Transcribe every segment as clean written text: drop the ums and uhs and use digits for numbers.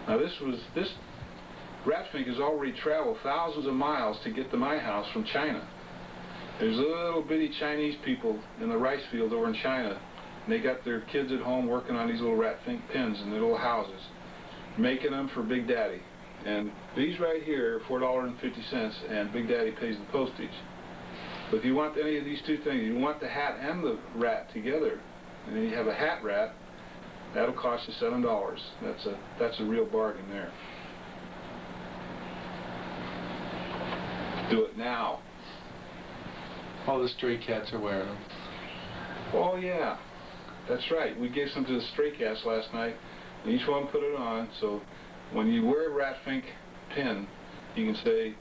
Now this rat fink has already traveled thousands of miles to get to my house from China. There's little bitty Chinese people in the rice field over in China, and they got their kids at home working on these little rat fink pins in their little houses, making them for Big Daddy. And these right here are $4.50, and Big Daddy pays the postage. But if you want any of these two things, you want the hat and the rat together, and then you have a hat rat, that'll cost you $7. That's a real bargain there. Do it now. All the stray cats are wearing them. Oh yeah, that's right. We gave some to the stray cats last night, and each one put it on. So when you wear a rat fink pin, you can say,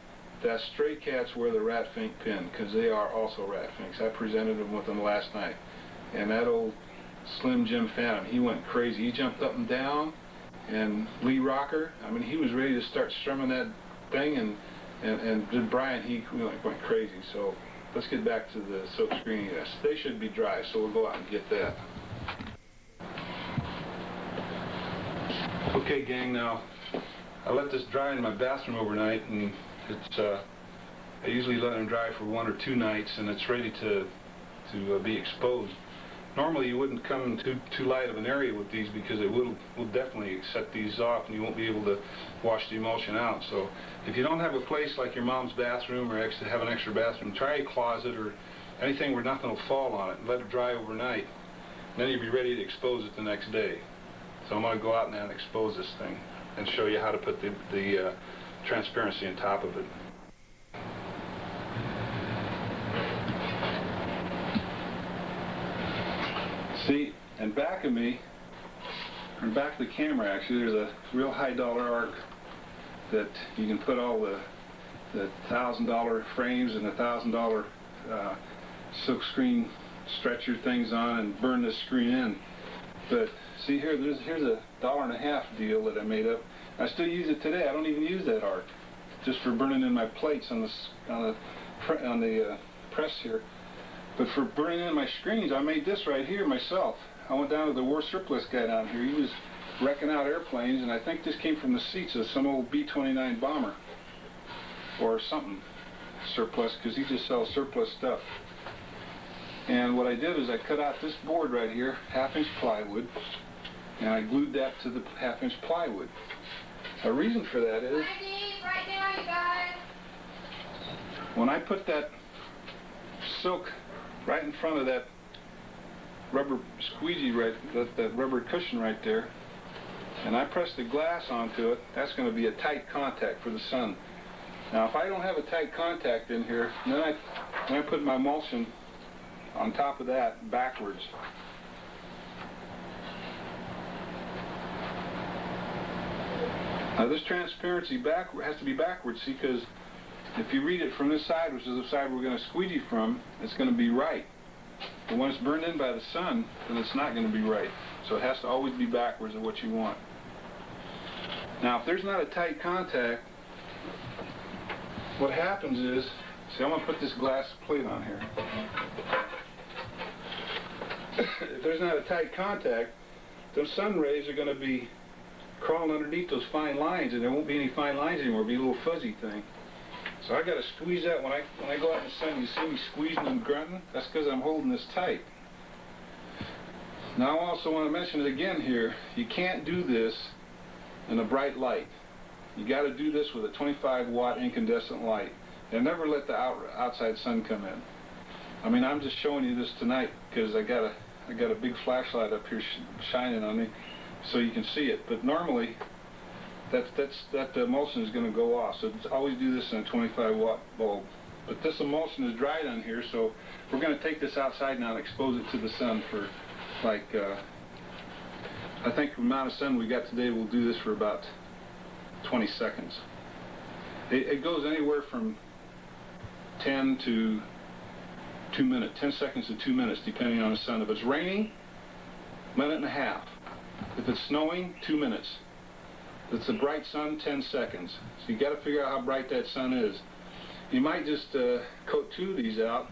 that stray cats wear the rat fink pin, because they are also rat finks. I presented them with them last night. And that old Slim Jim Phantom, he went crazy. He jumped up and down, and Lee Rocker, I mean, he was ready to start strumming that thing, and Brian, he went crazy. So let's get back to the silk screen. Yes, they should be dry, so we'll go out and get that. Okay, gang, now I let this dry in my bathroom overnight, and it's I usually let them dry for 1 or 2 nights, and it's ready to be exposed. Normally you wouldn't come in too light of an area with these, because it will definitely set these off, and you won't be able to wash the emulsion out. So if you don't have a place like your mom's bathroom, or have an extra bathroom, try a closet or anything where nothing will fall on it, and let it dry overnight. And then you'll be ready to expose it the next day. So I'm going to go out now and expose this thing and show you how to put the transparency on top of it. See, and back of me, or back of the camera actually, there's a real high dollar arc that you can put all the $1,000 frames and the $1,000 silk screen stretcher things on and burn this screen in. But see here, here's a $1.50 deal that I made up. I still use it today. I don't even use that arc, just for burning in my plates on the press here. But for burning in my screens, I made this right here myself. I went down to the war surplus guy down here. He was wrecking out airplanes, and I think this came from the seats of some old B-29 bomber or something surplus, because he just sells surplus stuff. And what I did is I cut out this board right here, 1/2-inch plywood, and I glued that to the 1/2-inch plywood. The reason for that is, when I put that silk right in front of that rubber squeegee, that rubber cushion right there, and I press the glass onto it, that's going to be a tight contact for the sun. Now if I don't have a tight contact in here, then I put my emulsion on top of that backwards. Now this transparency has to be backwards, see, because if you read it from this side, which is the side we're going to squeegee from, it's going to be right. But when it's burned in by the sun, then it's not going to be right. So it has to always be backwards of what you want. Now if there's not a tight contact, what happens is, see, I'm going to put this glass plate on here. If there's not a tight contact, those sun rays are going to be crawling underneath those fine lines, and there won't be any fine lines anymore. It'll be a little fuzzy thing. So I got to squeeze that. When I go out in the sun, you see me squeezing and grunting? That's because I'm holding this tight. Now I also want to mention it again here. You can't do this in a bright light. You got to do this with a 25-watt incandescent light, and never let the outside sun come in. I mean, I'm just showing you this tonight because I got a big flashlight up here shining on me, so you can see it. But normally, that emulsion is going to go off. So always do this in a 25-watt bulb. But this emulsion is dried on here, so we're going to take this outside now and expose it to the sun for, like, I think the amount of sun we got today, we'll do this for about 20 seconds. It goes anywhere from 10 to 2 minutes, 10 seconds to 2 minutes, depending on the sun. If it's raining, 1.5 minutes. If it's snowing, 2 minutes. If it's a bright sun, 10 seconds. So you got to figure out how bright that sun is. You might just coat 2 of these out,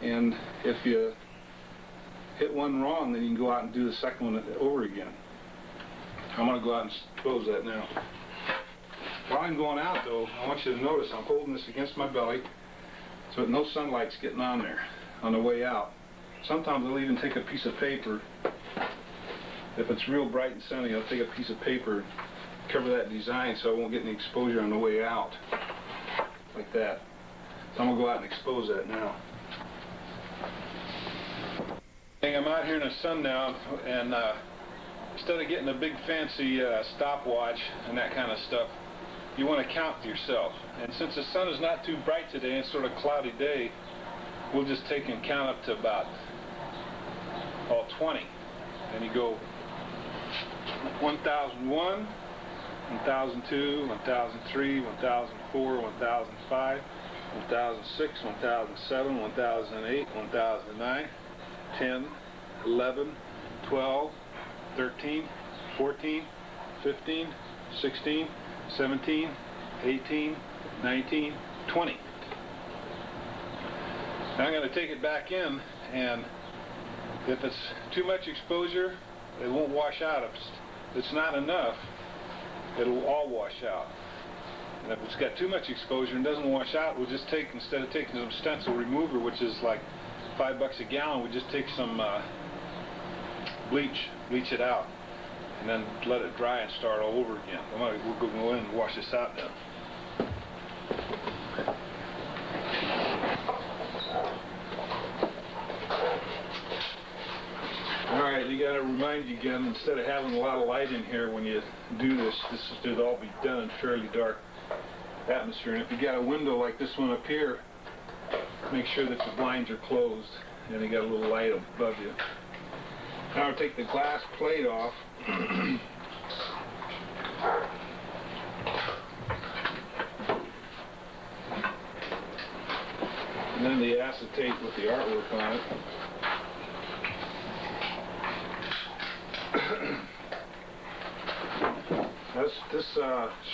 and if you hit one wrong, then you can go out and do the second one over again. I'm going to go out and expose that now. While I'm going out though, I want you to notice I'm holding this against my belly so that no sunlight's getting on there on the way out. Sometimes I'll even take a piece of paper. If it's real bright and sunny, I'll take a piece of paper, cover that design so I won't get any exposure on the way out. Like that. So I'm going to go out and expose that now. I'm out here in the sun now, and instead of getting a big fancy stopwatch and that kind of stuff, you want to count yourself. And since the sun is not too bright today and it's sort of a cloudy day, we'll just take and count up to about 20. And you go 1001, 1002, 1003, 1004, 1005, 1006, 1007, 1008, 1009, 10, 11, 12, 13, 14, 15, 16, 17, 18, 19, 20. Now I'm going to take it back in, and if it's too much exposure, it won't wash out. If it's not enough, it'll all wash out. And if it's got too much exposure and doesn't wash out, we'll just take, instead of taking some stencil remover, which is like $5 a gallon, we just take some bleach it out, and then let it dry and start all over again. We'll go in and wash this out now. Alright, you gotta remind you again, instead of having a lot of light in here when you do this, this should all be done in fairly dark atmosphere. And if you got a window like this one up here, make sure that the blinds are closed and you got a little light above you. Now I'll take the glass plate off. And then the acetate with the artwork on it. This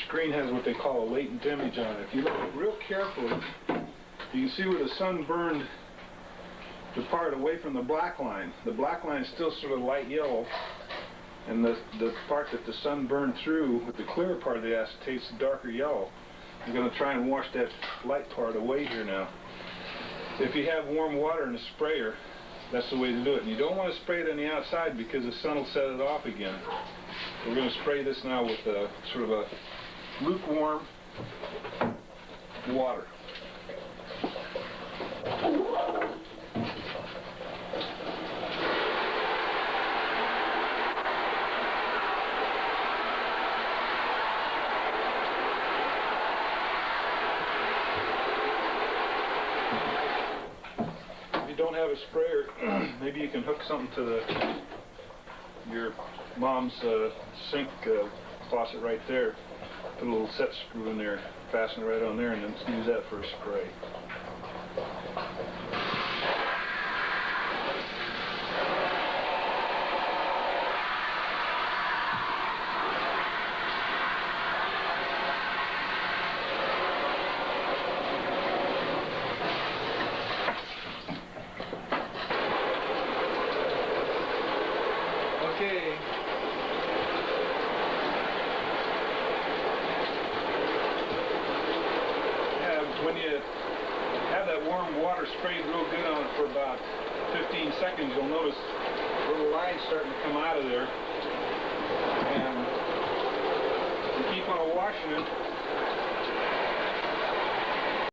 screen has what they call a latent image on it. If you look real carefully, you can see where the sun burned the part away from the black line. The black line is still sort of light yellow, and the part that the sun burned through with the clear part of the acetate is darker yellow. I'm going to try and wash that light part away here now. If you have warm water in the sprayer, that's the way to do it. And you don't want to spray it on the outside because the sun will set it off again. We're going to spray this now with sort of a lukewarm water. If you don't have a sprayer, maybe you can hook something to your mom's sink faucet right there. Put a little set screw in there, fasten it right on there, and then use that for a spray. Okay. When you have that warm water sprayed real good on it for about 15 seconds, you'll notice little lines starting to come out of there. And you keep on washing it